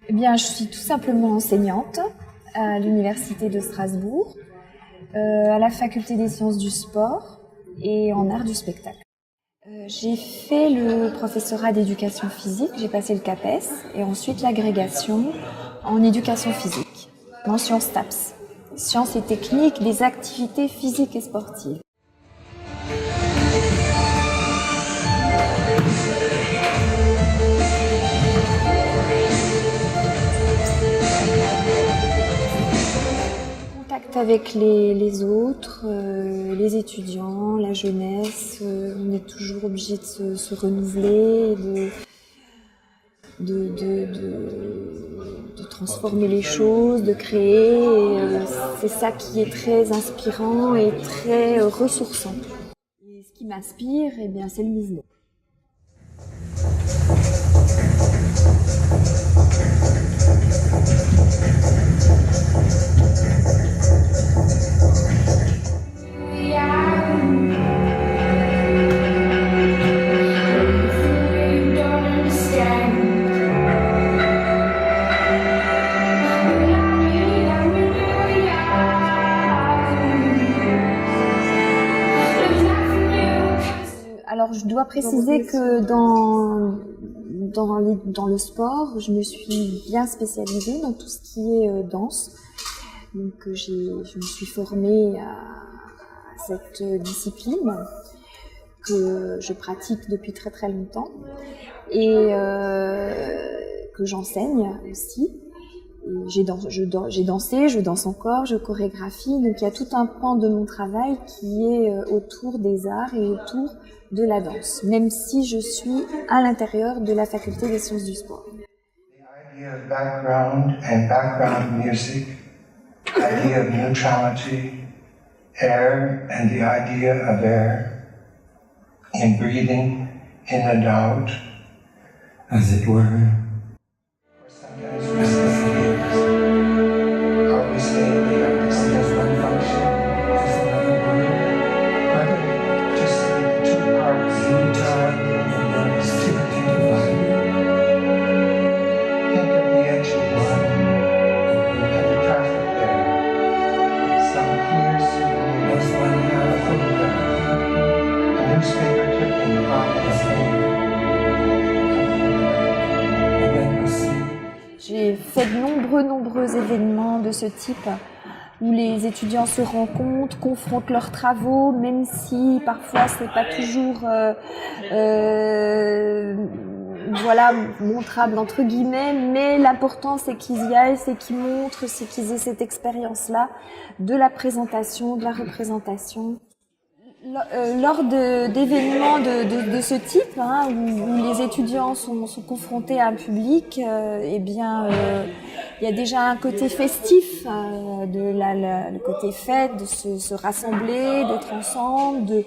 Eh bien, je suis tout simplement enseignante à l'Université de Strasbourg, à la Faculté des sciences du sport et en art du spectacle. J'ai fait le professorat d'éducation physique, j'ai passé le CAPES et ensuite l'agrégation en éducation physique, mention STAPS, sciences et techniques des activités physiques et sportives. Avec les autres, les étudiants, la jeunesse, on est toujours obligé de se renouveler, de transformer les choses, de créer. C'est ça qui est très inspirant et très ressourçant. Et ce qui m'inspire, eh bien, c'est le mouvement. Alors, je dois préciser que dans le sport, je me suis bien spécialisée dans tout ce qui est danse. Donc, je me suis formée à cette discipline que je pratique depuis très très longtemps et que j'enseigne aussi. J'ai dansé, je danse encore, je chorégraphie. Donc, il y a tout un pan de mon travail qui est autour des arts et autour de la danse, même si je suis à l'intérieur de la faculté des sciences du sport. The idea of background and background music, idea of neutrality, air and the idea of air, in breathing in and out, as it were. Or sometimes miscellaneous. Are we saying we understand one function as another one? Whether just the two parts in time and then still divided. Think of the edge of one and the traffic there. Some clear signal as one had a photograph, a newspaper clipping about his name. And then we see. J'ai fait de nombreux événements de ce type où les étudiants se rencontrent, confrontent leurs travaux, même si parfois c'est pas toujours voilà, montrable entre guillemets, mais l'important c'est qu'ils y aillent, c'est qu'ils montrent, c'est qu'ils aient cette expérience-là de la présentation, de la représentation. Lors d'événements de ce type, hein, où les étudiants sont confrontés à un public, eh bien, il y a déjà un côté festif, le côté fête, de se rassembler, d'être ensemble, de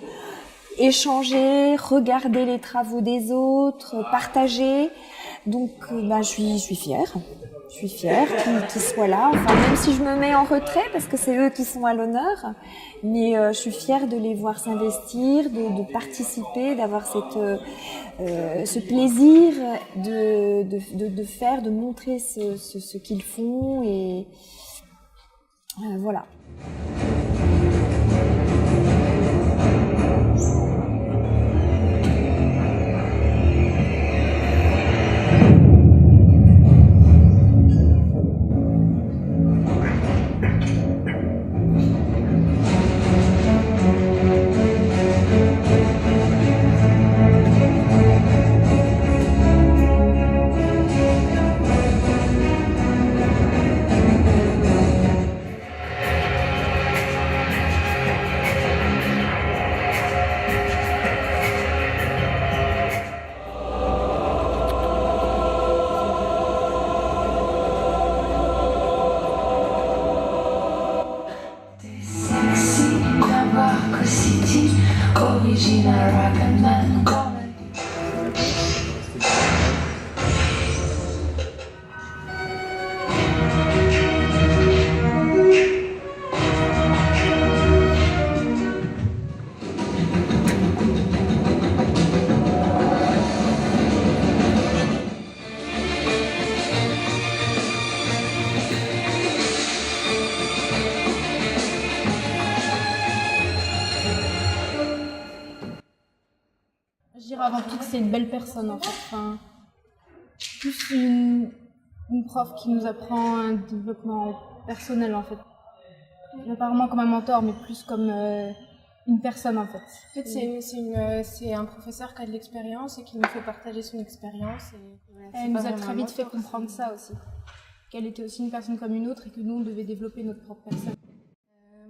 échanger, regarder les travaux des autres, partager. Donc, je suis fière. Je suis fière qu'ils soient là. Enfin, même si je me mets en retrait parce que c'est eux qui sont à l'honneur, mais je suis fière de les voir s'investir, de participer, d'avoir ce plaisir de faire, de montrer ce qu'ils font et voilà. avant tout que c'est une belle personne en fait. Enfin, plus une prof qui nous apprend un développement personnel en fait. Pas vraiment comme un mentor, mais plus comme une personne en fait. En fait, c'est un professeur qui a de l'expérience et qui nous fait partager son expérience. Elle nous a très vite fait comprendre ça aussi. Qu'elle était aussi une personne comme une autre et que nous, on devait développer notre propre personne.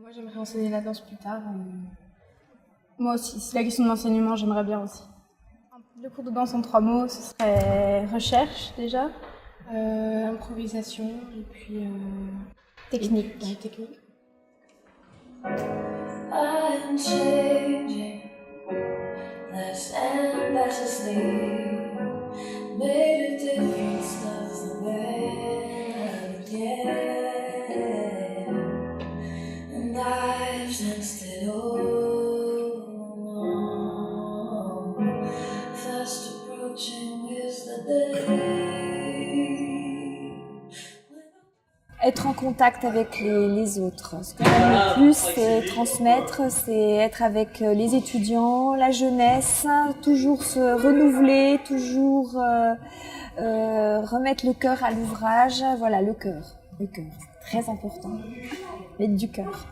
Moi, j'aimerais enseigner la danse plus tard. Moi aussi, c'est la question de l'enseignement, j'aimerais bien aussi. Le cours de danse en 3 mots, ce serait recherche déjà, improvisation et puis technique. technique. I'm changing, less and less asleep. Made a difference, nothing again. And I've sensed it all along. Fast approaching is the day. Être en contact avec les autres. Ce que j'aime le plus, c'est transmettre, c'est être avec les étudiants, la jeunesse, toujours se renouveler, toujours remettre le cœur à l'ouvrage. Voilà, le cœur, c'est très important. Mettre du cœur.